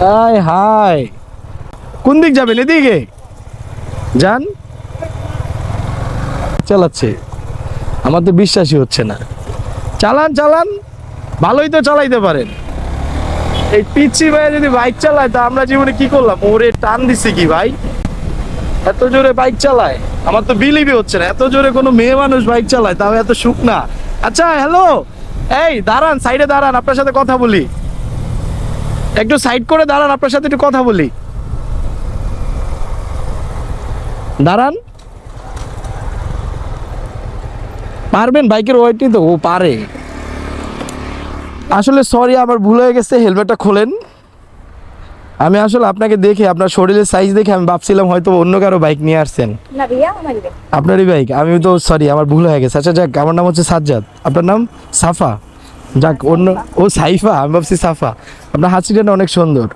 High high, কোন দিক যাবেন? এদিকে যান। চালাচ্ছে, আমার তো বিশ্বাসই হচ্ছে না। চালান চালান, ভালোই তো চালাইতে পারেন। এই পিচ্ছি ভাই যদি বাইক চালায় তা আমরা জীবনে কি করলাম? ওরে টান দিছি কি ভাই, এত জোরে বাইক চালায়, আমার তো বিলিভই হচ্ছে না। এত জোরে কোনো মেয়ে মানুষ বাইক চালায়, তাও এত সুখ না। আচ্ছা হ্যালো, এই দাঁড়ান, সাইডে দাঁড়ান, আপনার সাথে কথা বলি। একটু সাইড করে দাঁড়ান, আপনার সাথে একটু কথা বলি। দাঁড়ান। পারবেন? বাইকের ওয়েট তো ও পারে। আসলে সরি, আমার ভুল হয়ে গেছে, হেলমেটটা খোলেন। আমি আসলে আপনাকে দেখে, আপনার শরীরের সাইজ দেখে আমি ভাবছিলাম হয়তো অন্য কারো বাইক নিয়ে আসছেন। না ভাইয়া, আমারই বাইক। আপনারই বাইক? আমি তো সরি, আমার ভুল হয়ে গেছে। আচ্ছা যাক, আমার নাম হচ্ছে সাজ্জাদ, আপনার নাম? সাফা। যাক, অন্য ও সাইফা, আমি ভাবছি সাফা। আপনার হাসিটা না অনেক সুন্দর।